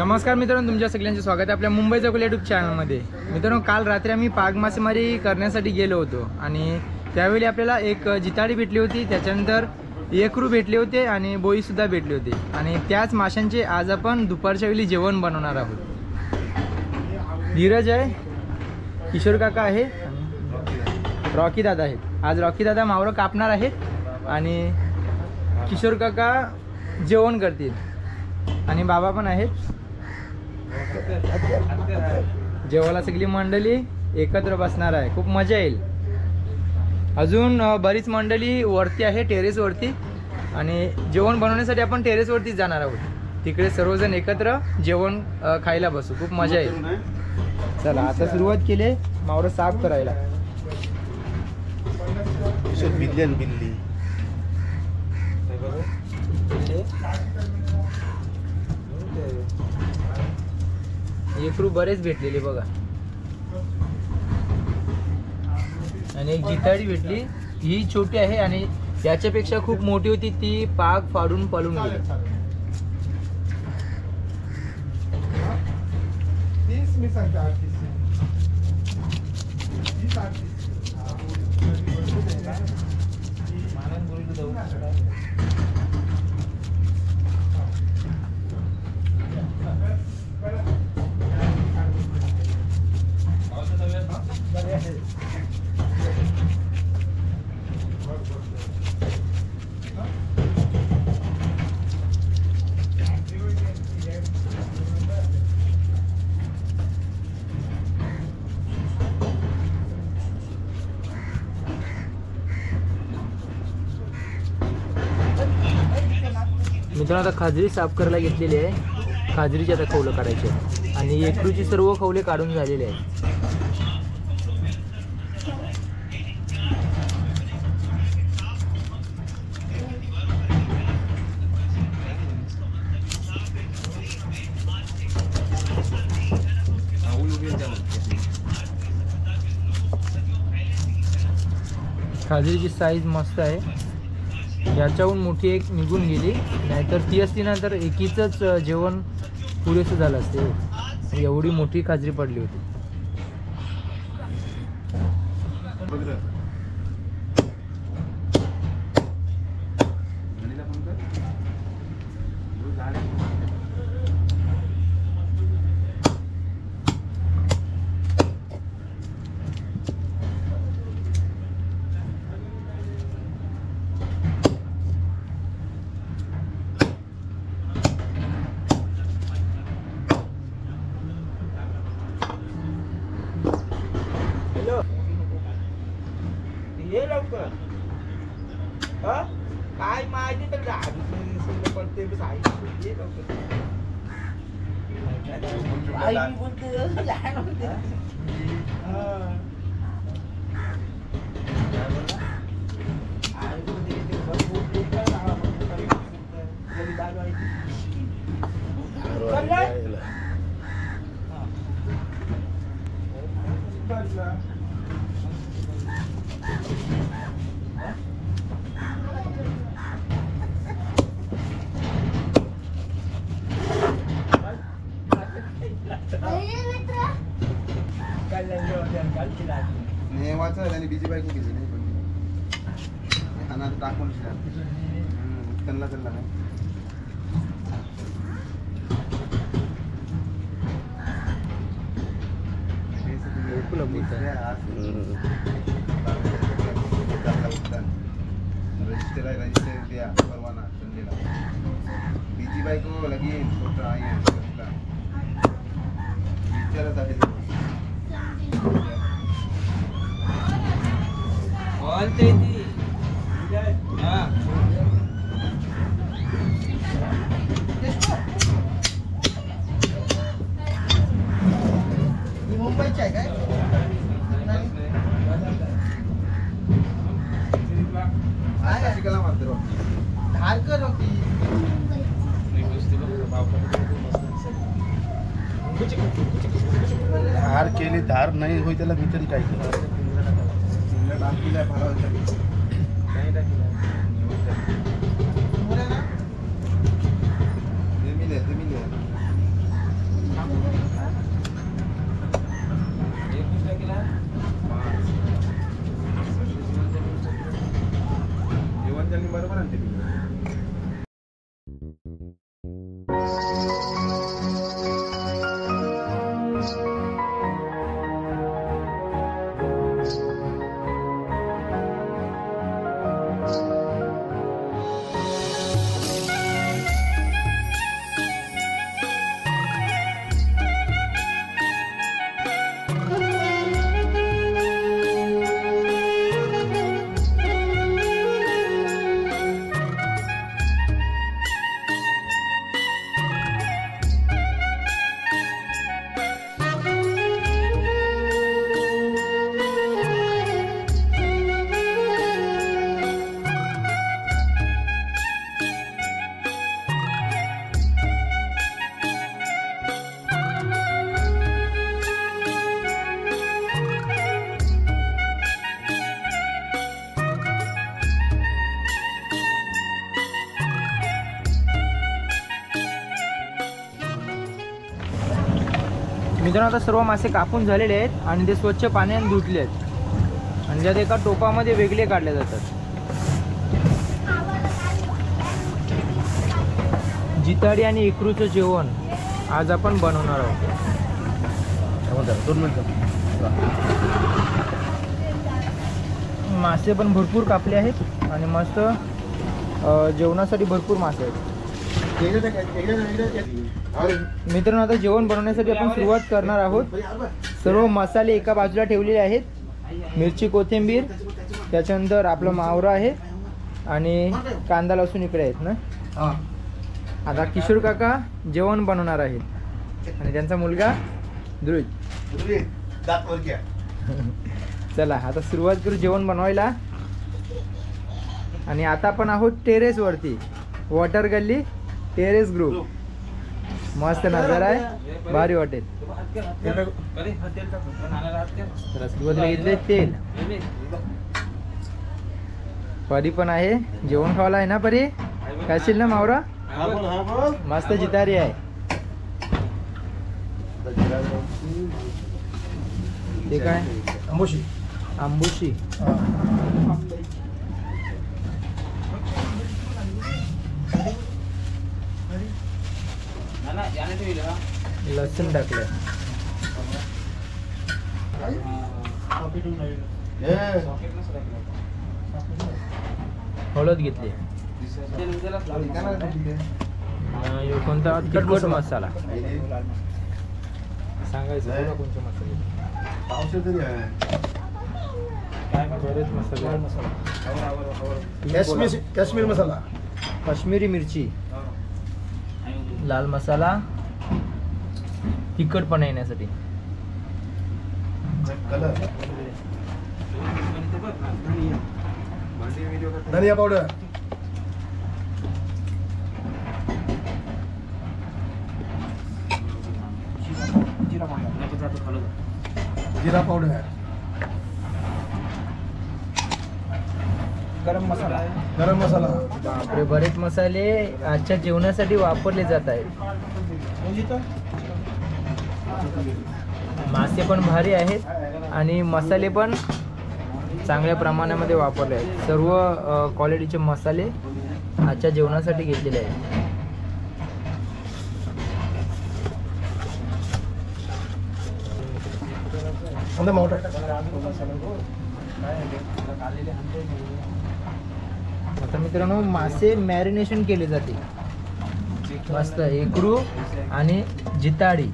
नमस्कार मित्रांनो, तुमच्या सगळ्यांचे स्वागत आहे आपल्या मुंबई चौकल यूट्यूब चॅनलमध्ये। मित्रांनो, काल रात्री आम्ही पाग मासेमारी करण्यासाठी गेलो होतो आणि त्यावेळी आपल्याला एक जिताडी भेटली होती, त्याच्यानंतर एकरू भेटले होते आणि बोईसुद्धा भेटले होते आणि त्याच माशांचे आज आपण दुपारच्या वेळी जेवण बनवणार आहोत। धीरज आहे, किशोर काका आहे, रॉकी दादा आहेत। आज रॉकी दादा मावरं कापणार आहेत आणि किशोर काका जेवण करतील आणि बाबा पण आहेत। जेवायला सगळी मंडळी एकत्र बसणार आहे, खूप मजा येईल। अजून बरीच मंडळी वरती आहे, टेरेस वरती, आणि जेवण बनवण्यासाठी आपण टेरेस वरती जाणार आहोत। तिकडे सर्वजण एकत्र जेवण खायला बसू, खूप मजा येईल। चला आता सुरुवात केली मावरं साफ करायला। बिल्ली एकरू बरेच भेटलेले बघा, आणि एक जिताडी भेटली, ही छोटी आहे आणि याच्यापेक्षा खूप मोठी होती, ती पाग फाडून पळून गेली। मित्रांनो, आता खाजरी साफ करायला घेतलेली आहे। खाजरीचे आता खवलं काढायचे आणि एकरूची सर्व खवले काढून झालेले आहेत। खाजरीची साईज मस्त आहे, याच्याहून मोठी एक निघून गेली, नाहीतर ती असती ना तर एकीचंच जेवण पुरेसं झालं असते। एवढी मोठी खाजरी पडली होती। काय माहिती तर पडते आणि बीजी बाईक गेली नाही पण टाकून त्यांना नाही रजिस्टर द्या परवाना संडेला बीजी बाईक लगी छोटा आहे विचारत आहे बोलते ती मुंबईची आहे काय धारकर होती धार केली, धार नाही होई त्याला मी तरी काय केलं। मित्रांनो, आता सर्व मासे कापून झालेले आहेत आणि ते स्वच्छ पाण्याने धुतले आहेत आणि त्यात एका टोपामध्ये वेगळे काढले जातात. जिताडी आणि इकरूचं जेवण आज आपण बनवणार आहोत. 2 मिनिटं. मासे पण भरपूर कापले आहेत आणि मस्त जेवणासाठी भरपूर मासे आहेत. मित्रांनो, आता जेवण बनवण्यासाठी आपण सुरुवात करणार आहोत. सर्व मसाले एका बाजूला ठेवलेले आहेत. मिरची, कोथिंबीर, त्याच्यानंतर आपला मावरा आहे आणि कांदा लसूण इकडे आहेत ना. आता किशोर काका जेवण बनवणार आहेत आणि त्यांचा मुलगा ध्रुव. चला आता सुरुवात करू जेवण बनवायला. आणि आता आपण आहोत टेरेसवरती, वॉटर गल्ली टेरेस ग्रुप. मस्त नजारा आहे, भारी वाटेल. सुरुवातीला घेतले तेल. परी पण आहे, जेवण खावायला आहे ना परी? खाशील ना मावरा? मस्त जितारी आहे. ते काय? आंबोशी. आंबुशी. लसूण टाकलंय. हळद घेतली. कोणता तिखट मसाला सांगायचं कोणता मसाला? बरेच मसाले. काश्मीर मसाला, काश्मीरी मिरची, लाल मसाला तिखटपणा येण्यासाठी. धनिया पावडर, जिरा पावडर, गरम मसाला. बापरे, बरेच मसाले आजच्या जेवणासाठी वापरले जात आहेत. मासे पण भारी आहेत आणि मसाले पण चांगल्या प्रमाणामध्ये वापरले आहेत. सर्व क्वालिटीचे मसाले आजच्या जेवणासाठी घेतलेले आहेत. आता मित्रांनो, मासे मॅरिनेशन केले जाते. मस्त एकरू आणि जिताडी.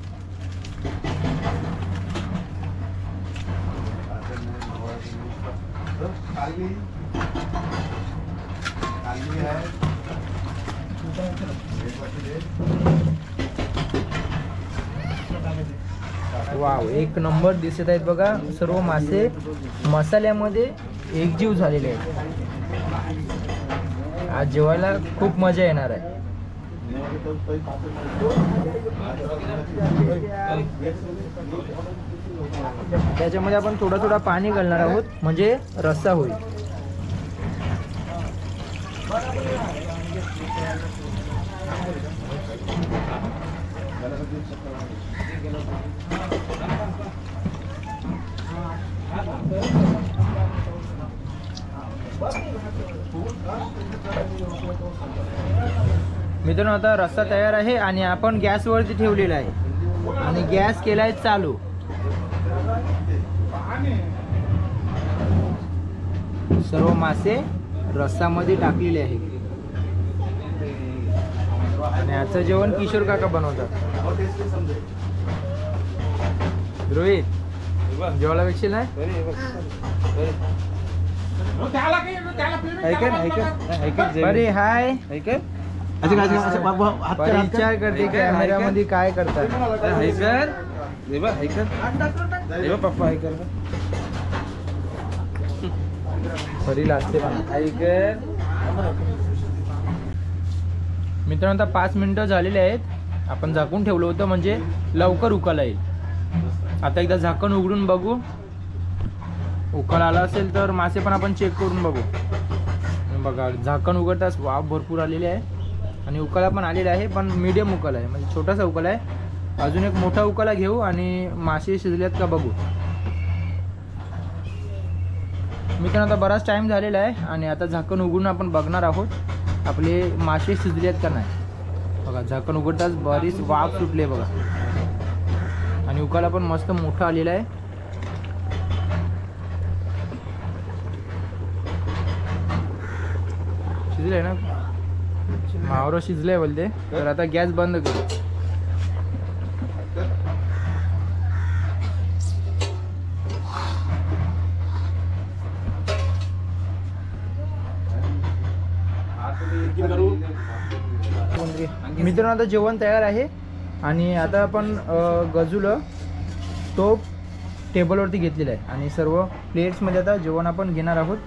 वाव, एक नंबर दिसत आहेत बघा. सर्व मासे मसाल्यामध्ये एकजीव झालेले आहेत. आज जेवायला खूप मजा येणार आहे. त्याच्यामध्ये आपण थोडा थोडा पाणी घालणार आहोत म्हणजे रस्सा होईल. मित्रांनो आता रस्सा तयार आहे आणि आपण गॅसवरती ठेवलेला आहे आणि गॅस केलाय चालू. सर्व मासे रस्सामध्ये टाकलेले आहे आणि याचं जेवण किशोर काका बनवतात. रोहित जेवायला वेगशील नाही अरे हाय विचार करते कॅमेऱ्यामध्ये काय करतात. पप्पा खरी लागते मित्रांनो. आता 5 मिनिटं झालेले आहेत. आपण झाकून ठेवलं होतं म्हणजे लवकर उकळा येईल. आता एकदा झाकण उघडून बघू. उकळ आला असेल तर मासे पण आपण चेक करून बघू. बघा झाकण उघडताच वाफ भरपूर आलेली आहे आणि उकळा पण आलेला आहे, पण मीडियम उकळा आहे म्हणजे छोटासा उकळा आहे. अजून एक मोठा उकळा घेऊ आणि मासे शिजलेत का बघू. मित्रांनो आता बराच टाइम झालेला आहे आणि आता झाकण उघडून आपण बघणार आहोत आपले मासे शिजलेत का नाही. बघा झाकण उघडताच बरीच वाफ सुटली आहे बघा आणि उकळा पण मस्त मोठा आलेला आहे. शिजलंय ना, मावरं शिजलंय बोलते. तर आता गॅस बंद करू. मित्रांनो आता जेवण तयार आहे आणि आता आपण गजूला तो टेबलवरती घेतलेला आहे आणि सर्व प्लेट्समध्ये आता जेवण आपण घेणार आहोत.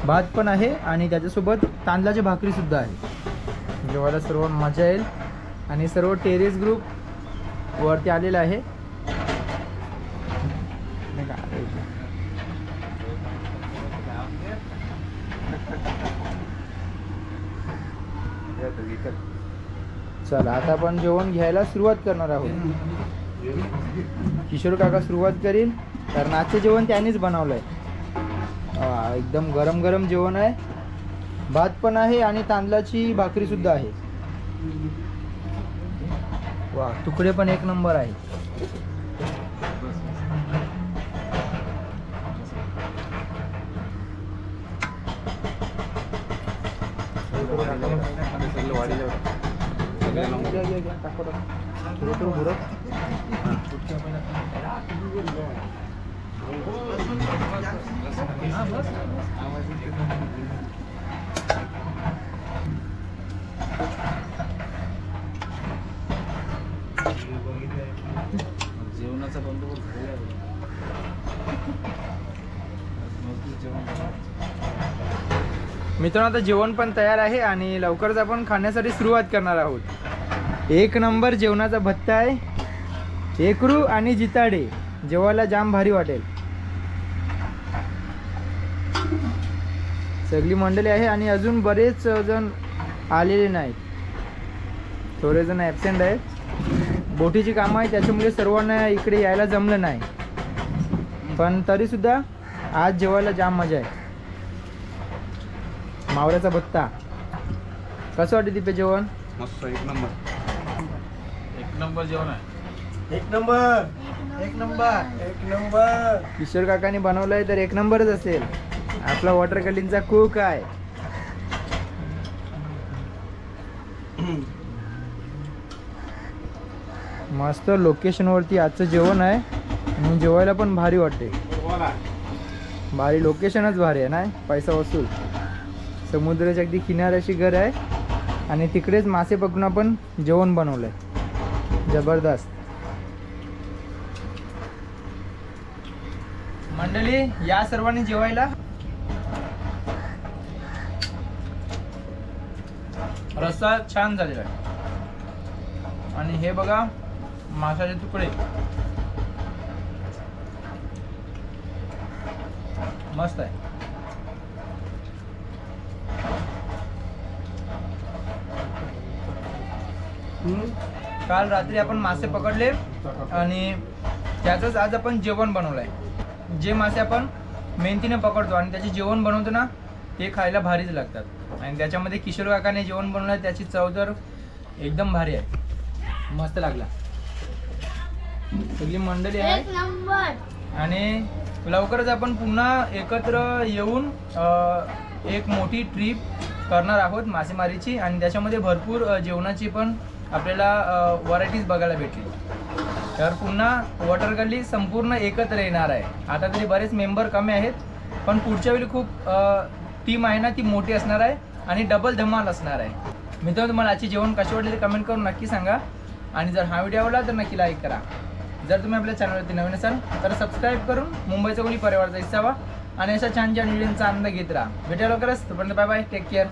भात पण आहे आणि त्याच्यासोबत तांदळाची भाकरी सुद्धा आहे. जेवायला सर्व मजा येईल आणि सर्व टेरेस ग्रुप वरती आलेला आहे. चला आता आपण जेवण घ्यायला सुरुवात करणार आहोत. किशोर काका सुरुवात करील कारण आजचं जेवण त्यांनीच बनवलंय. एकदम गरम गरम जेवण आहे. भात पण आहे आणि तांदळाची भाकरी सुद्धा आहे. वा तुकडे पण एक नंबर आहे. जेवणाचा बंदोबस्त मित्रांनो आता जेवण पण तयार आहे आणि लवकरच आपण खाण्यासाठी सुरुवात करणार आहोत. एक नंबर जेवणाचा भत्ता आहे. एकरू आणि जिताडे जेवायला जाम भारी वाटेल. सगळी मंडळी आहे आणि अजून बरेच जण आलेले नाहीत. थोडे जण ॲबसेंट आहेत. बोटीची कामं आहे त्याच्यामुळे सर्वांना इकडे यायला जमलं नाही, पण तरीसुद्धा आज जेवायला जाम मजा आहे. मावऱ्याचा भत्ता कसं वाटतं तिथे जेवण? मस्त एक नंबर जेवण आहे. एक नंबर एक नंबर एक नंबर. किशोर काकाने बनवलंय तर एक नंबरच असेल. आपला वॉटर कलिंगचा कुक आहे. मस्त लोकेशनवरती आजचं जेवण आहे आणि जेवायला पण भारी वाटते. भारी लोकेशनच भारी आहे ना, पैसा वसूल. समुद्राच्या अगदी किनाऱ्याची घर आहे आणि तिकडेच मासे पकडून आपण जेवण बनवलंय. जबरदस्त. मंडळी या सर्वांनी जेवायला. रस्सा छान झालेला आहे आणि हे बघा माशाचे तुकडे मस्त आहे. काल रात्री आपण मासे पकडले आणि त्याचंच आज आपण जेवण बनवलंय. जे मासे आपण मेहनतीने पकडतो आणि त्याचे जेवण बनवतो ना ते खायला भारीच लागतात. आणि त्याच्यामध्ये किशोर काकाने जेवण बनवलं त्याची चव तर एकदम भारी आहे, मस्त लागला. सगळी मंडळी आहे एक नंबर. आणि लवकरच आपण पुन्हा एकत्र येऊन एक मोठी ट्रिप करणार आहोत मासेमारीची. आणि त्याच्यामध्ये भरपूर जेवणाची पण आपल्याला व्हरायटीज बघायला भेटली. तर पुन्हा वॉटर गल्ली संपूर्ण एकत्र येणार आहे. आता तरी बरेच मेंबर कमी आहेत, पण पुढच्या वेळी खूप टीम आहे ना ती मोठी असणार आहे आणि डबल धमाल असणार आहे. मित्रांनो, तुम्हाला आजचे जेवण कसे वाटले ते कमेंट करून नक्की सांगा. आणि जर हा व्हिडिओ आवडला तर नक्की लाईक करा. जर तुम्ही आपल्या चॅनलवरती नवीन असाल तर सबस्क्राईब करून मुंबईचा कोणी परिवाराचा हिस्सा व्हा आणि अशा छान छान व्हिडिओचा आनंद घेत राहा. भेटूया लवकरच. तोपर्यंत बाय बाय, टेक केअर.